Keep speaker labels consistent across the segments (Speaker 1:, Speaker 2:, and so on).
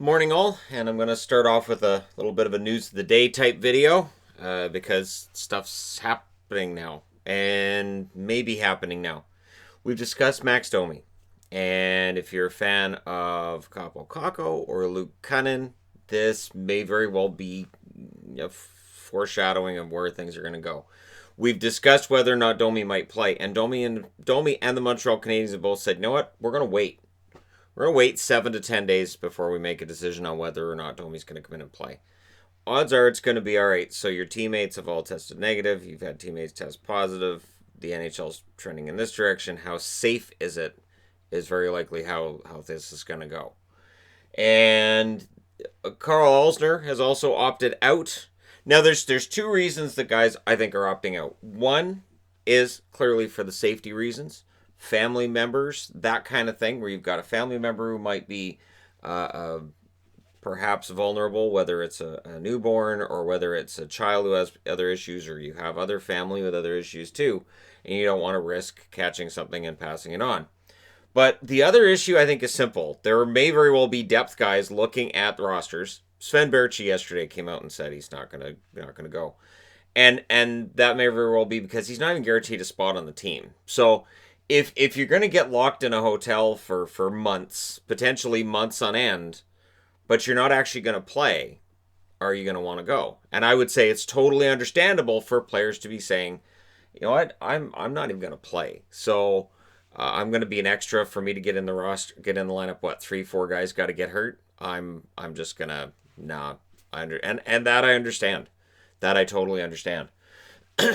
Speaker 1: Morning all, and I'm going to start off with a little bit of a news of the day type video because stuff's happening now and maybe happening now. We've discussed Max Domi, and if you're a fan of Capo Caco or Luke Cunnin, this may very well be a foreshadowing of where things are going to go. We've discussed whether or not Domi might play, and Domi and the Montreal Canadiens have both said, you know what, we're going to wait. We're going to wait 7 to 10 days before we make a decision on whether or not Domi's going to come in and play. Odds are it's going to be all right. So your teammates have all tested negative. You've had teammates test positive. The NHL's trending in this direction. How safe is it is very likely how this is going to go. And Carl Alsner has also opted out. Now, there's two reasons that guys, I think, are opting out. One is clearly for the safety reasons. Family members, that kind of thing, where you've got a family member who might be perhaps vulnerable, whether it's a newborn or whether it's a child who has other issues, or you have other family with other issues too, and you don't want to risk catching something and passing it on. But the other issue, I think, is simple. There may very well be depth guys looking at the rosters. Sven Berchi yesterday came out and said he's not gonna go, and that may very well be because he's not even guaranteed a spot on the team. So if you're going to get locked in a hotel for months, potentially months on end, but you're not actually going to play, are you going to want to go? And I would say it's totally understandable for players to be saying, you know what, I'm not even going to play. So I'm going to be an extra for me to get in the roster, get in the lineup. What, 3-4 guys got to get hurt? I'm just gonna and that I understand. That I totally understand.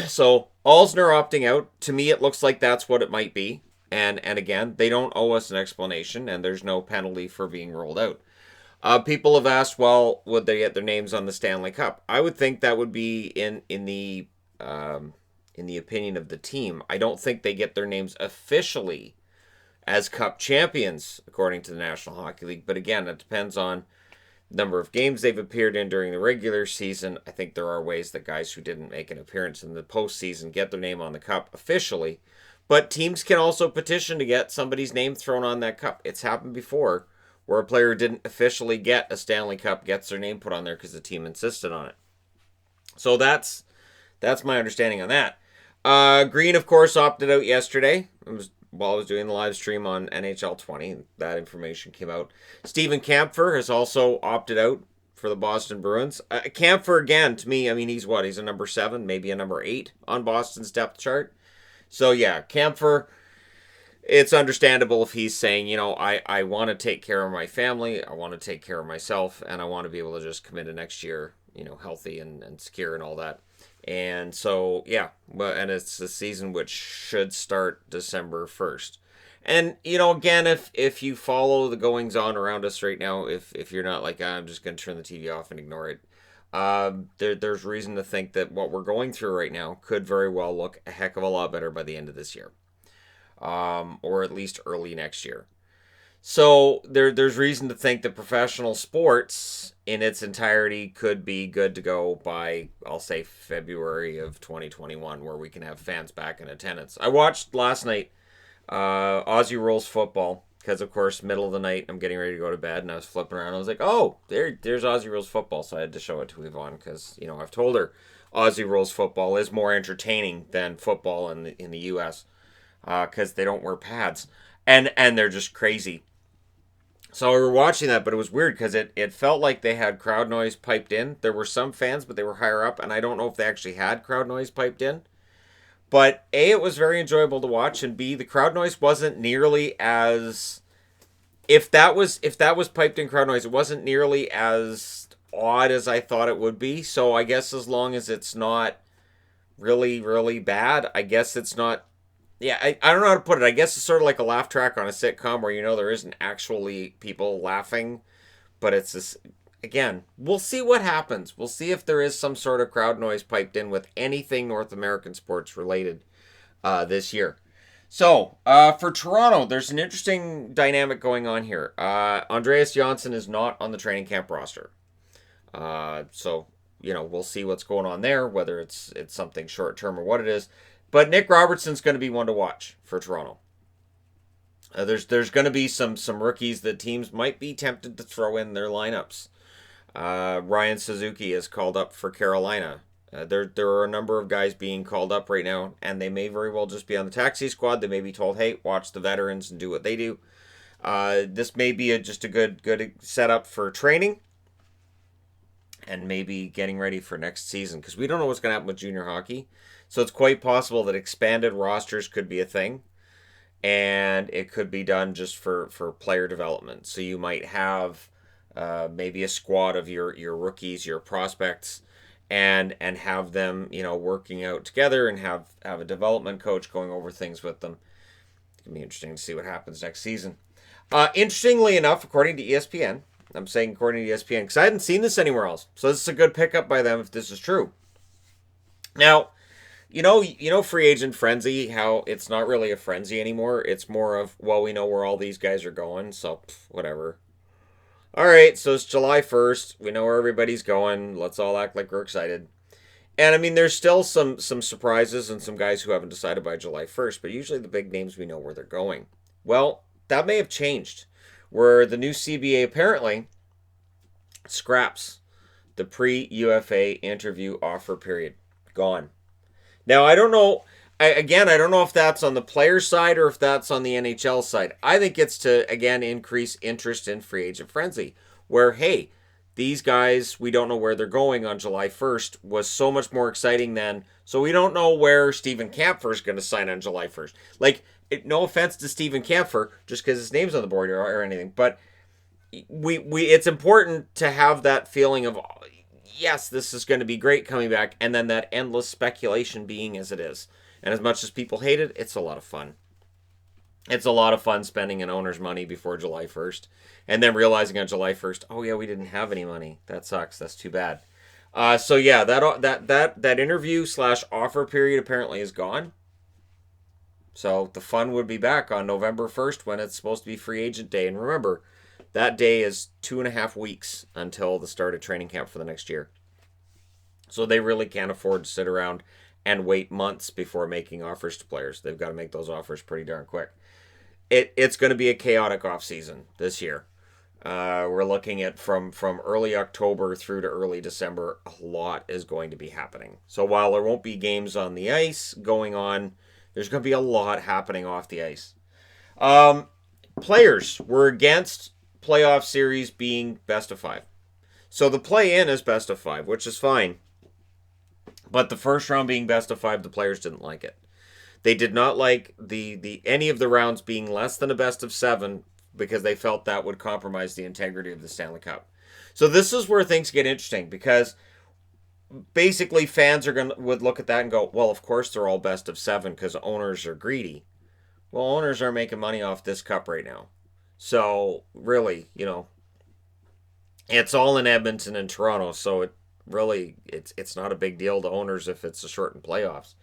Speaker 1: So Alsner opting out, to me it looks like that's what it might be. And again, they don't owe us an explanation, and there's no penalty for being rolled out. People have asked, well, would they get their names on the Stanley Cup? I would think that would be in the opinion of the team. I don't think they get their names officially as Cup champions, according to the National Hockey League. But again, it depends on number of games they've appeared in during the regular season. I think there are ways that guys who didn't make an appearance in the postseason get their name on the cup officially. But teams can also petition to get somebody's name thrown on that cup. It's happened before where a player didn't officially get a Stanley Cup, gets their name put on there because the team insisted on it. So that's my understanding on that. Green, of course, opted out yesterday. While I was doing the live stream on NHL 20, that information came out. Steven Kampfer has also opted out for the Boston Bruins. Kampfer, again, to me, I mean, he's what? He's a number 7, maybe a number 8 on Boston's depth chart. So, yeah, Kampfer, it's understandable if he's saying, you know, I want to take care of my family, I want to take care of myself, and I want to be able to just come into next year, you know, healthy and secure and all that. And so, yeah, and it's a season which should start December 1st. And, you know, again, if you follow the goings on around us right now, if you're not like, I'm just going to turn the TV off and ignore it, there's reason to think that what we're going through right now could very well look a heck of a lot better by the end of this year, or at least early next year. So there's reason to think that professional sports in its entirety could be good to go by, I'll say, February of 2021, where we can have fans back in attendance. I watched last night Aussie Rules football because, of course, middle of the night, I'm getting ready to go to bed, and I was flipping around. I was like, oh, there's Aussie Rules football. So I had to show it to Yvonne because, you know, I've told her Aussie Rules football is more entertaining than football in the U.S. Because they don't wear pads. And they're just crazy. So we were watching that, but it was weird because it felt like they had crowd noise piped in. There were some fans, but they were higher up, and I don't know if they actually had crowd noise piped in. But A, it was very enjoyable to watch, and B, the crowd noise wasn't nearly as... If that was piped in crowd noise, it wasn't nearly as odd as I thought it would be. So I guess as long as it's not really, really bad, I guess it's not... Yeah, I don't know how to put it. I guess it's sort of like a laugh track on a sitcom where, you know, there isn't actually people laughing. But it's this, again, we'll see what happens. We'll see if there is some sort of crowd noise piped in with anything North American sports related this year. So, for Toronto, there's an interesting dynamic going on here. Andreas Johnsson is not on the training camp roster. So, you know, we'll see what's going on there, whether it's something short term or what it is. But Nick Robertson's going to be one to watch for Toronto. There's going to be some rookies that teams might be tempted to throw in their lineups. Ryan Suzuki is called up for Carolina. There are a number of guys being called up right now, and they may very well just be on the taxi squad. They may be told, "Hey, watch the veterans and do what they do." This may be just a good setup for training, and maybe getting ready for next season, because we don't know what's going to happen with junior hockey. So it's quite possible that expanded rosters could be a thing, and it could be done just for player development. So you might have maybe a squad of your rookies, your prospects, and have them working out together, and have a development coach going over things with them. It's gonna be interesting to see what happens next season. Interestingly enough, according to ESPN, I'm saying according to ESPN because I hadn't seen this anywhere else, so this is a good pickup by them if this is true. Now, free agent frenzy, how it's not really a frenzy anymore. It's more of, well, we know where all these guys are going, so whatever. All right, so it's July 1st. We know where everybody's going. Let's all act like we're excited. And I mean, there's still some surprises and some guys who haven't decided by July 1st, but usually the big names, we know where they're going. Well, that may have changed, where the new CBA apparently scraps the pre-UFA interview offer period. Gone. Now, I don't know. I don't know if that's on the player side or if that's on the NHL side. I think it's to, again, increase interest in free agent frenzy, where, hey, these guys, we don't know where they're going on July 1st, was so much more exciting than, so we don't know where Steven Kampfer is going to sign on July 1st. Like, no offense to Steven Kampfer, just because his name's on the board or anything, but it's important to have that feeling of, yes, this is going to be great coming back, and then that endless speculation being as it is. And as much as people hate it, it's a lot of fun. It's a lot of fun spending an owner's money before July 1st, and then realizing on July 1st, oh yeah, we didn't have any money. That sucks. That's too bad. So yeah, that interview / offer period apparently is gone. So the fun would be back on November 1st when it's supposed to be free agent day. And remember, that day is 2.5 weeks until the start of training camp for the next year. So they really can't afford to sit around and wait months before making offers to players. They've got to make those offers pretty darn quick. It's going to be a chaotic offseason this year. We're looking at from early October through to early December, a lot is going to be happening. So while there won't be games on the ice going on, there's going to be a lot happening off the ice. Players were against playoff series being best of 5. So the play-in is best of 5, which is fine. But the first round being best of 5, the players didn't like it. They did not like the any of the rounds being less than a best of 7 because they felt that would compromise the integrity of the Stanley Cup. So this is where things get interesting, because basically fans would look at that and go, well, of course they're all best of 7 because owners are greedy. Well, owners are making money off this cup right now. So really, it's all in Edmonton and Toronto, so it's not a big deal to owners if it's a shortened playoffs.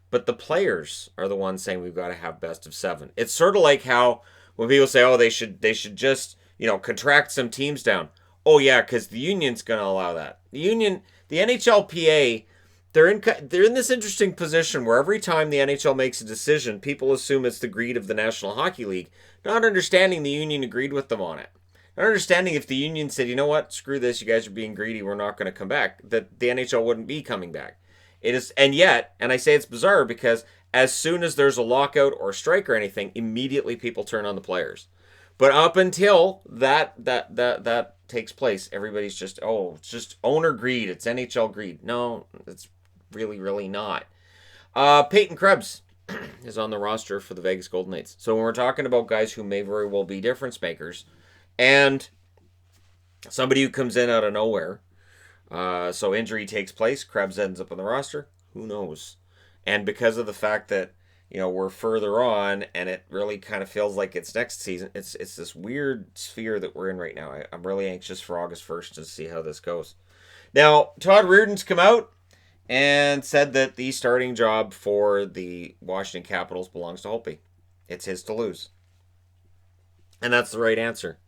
Speaker 1: But the players are the ones saying we've got to have best of 7. It's sort of like how when people say, oh, they should just, contract some teams down. Oh yeah, because the union's going to allow that. The NHLPA, they're in this interesting position where every time the NHL makes a decision, people assume it's the greed of the National Hockey League, not understanding the union agreed with them on it. Not understanding if the union said, you know what, screw this, you guys are being greedy, we're not going to come back, that the NHL wouldn't be coming back. It is, and yet, and I say it's bizarre because as soon as there's a lockout or strike or anything, immediately people turn on the players. But up until that takes place, everybody's just, it's just owner greed, it's NHL greed. No, it's really, really not. Peyton Krebs is on the roster for the Vegas Golden Knights. So when we're talking about guys who may very well be difference makers, and somebody who comes in out of nowhere, so injury takes place, Krebs ends up on the roster, who knows? And because of the fact that, we're further on and it really kind of feels like it's next season, it's this weird sphere that we're in right now. I'm really anxious for August 1st to see how this goes. Now, Todd Reardon's come out and said that the starting job for the Washington Capitals belongs to Holtby. It's his to lose. And that's the right answer.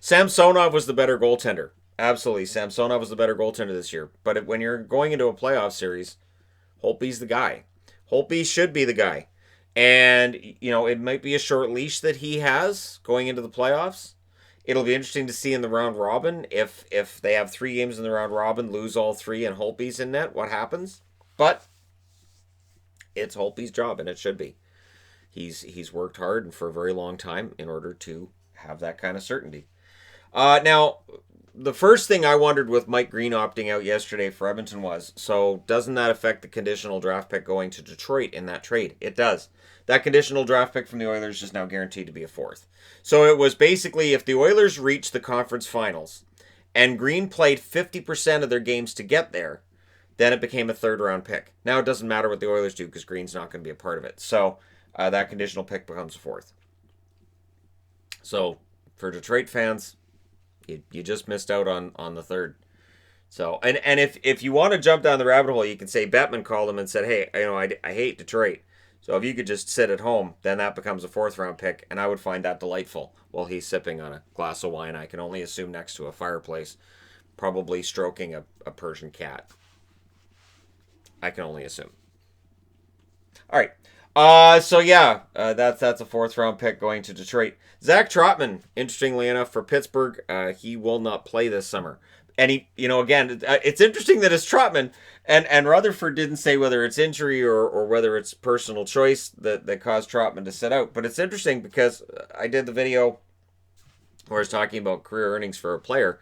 Speaker 1: Samsonov was the better goaltender. Absolutely, Samsonov was the better goaltender this year. But when you're going into a playoff series, Holtby's the guy. Holtby should be the guy. And, it might be a short leash that he has going into the playoffs. It'll be interesting to see in the round robin if they have 3 games in the round robin, lose all 3, and Holtby's in net, what happens? But it's Holtby's job, and it should be. He's worked hard and for a very long time in order to have that kind of certainty. Now, the first thing I wondered with Mike Green opting out yesterday for Edmonton was, so doesn't that affect the conditional draft pick going to Detroit in that trade? It does. That conditional draft pick from the Oilers is now guaranteed to be a 4th. So it was basically if the Oilers reached the conference finals and Green played 50% of their games to get there, then it became a 3rd round pick. Now it doesn't matter what the Oilers do because Green's not going to be a part of it. So that conditional pick becomes a 4th. So for Detroit fans, you just missed out on the 3rd. So and if you want to jump down the rabbit hole, you can say Bettman called him and said, hey, I hate Detroit. So if you could just sit at home, then that becomes a 4th round pick, and I would find that delightful while he's sipping on a glass of wine. I can only assume next to a fireplace, probably stroking a Persian cat. I can only assume. All right. That's a 4th round pick going to Detroit. Zach Trotman, interestingly enough, for Pittsburgh, he will not play this summer. And he, again, it's interesting that it's Trotman, and Rutherford didn't say whether it's injury or whether it's personal choice that caused Trotman to sit out. But it's interesting because I did the video where I was talking about career earnings for a player,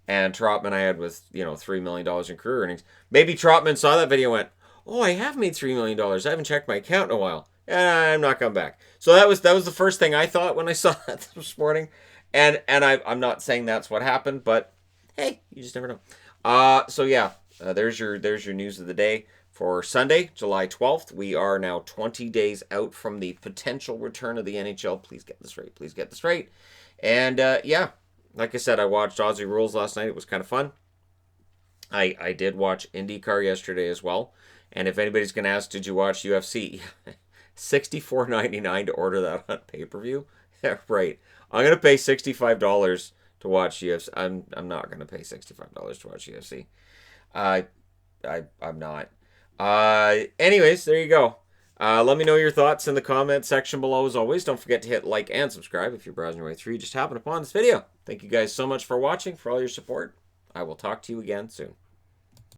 Speaker 1: and Trotman I had with $3 million in career earnings. Maybe Trotman saw that video and went, oh, I have made $3 million. I haven't checked my account in a while. And I'm not coming back. So that was the first thing I thought when I saw that this morning. And I'm not saying that's what happened, but hey, you just never know. There's your news of the day for Sunday, July 12th. We are now 20 days out from the potential return of the NHL. Please get this right. Please get this right. And like I said, I watched Aussie Rules last night. It was kind of fun. I did watch IndyCar yesterday as well. And if anybody's going to ask, did you watch UFC? $64.99 to order that on pay-per-view? Yeah, right. I'm going to pay $65 to watch UFC. I'm not going to pay $65 to watch UFC. I'm not. Anyways, there you go. Let me know your thoughts in the comment section below. As always, don't forget to hit like and subscribe if you're browsing your way through. You just happened upon this video. Thank you guys so much for watching, for all your support. I will talk to you again soon.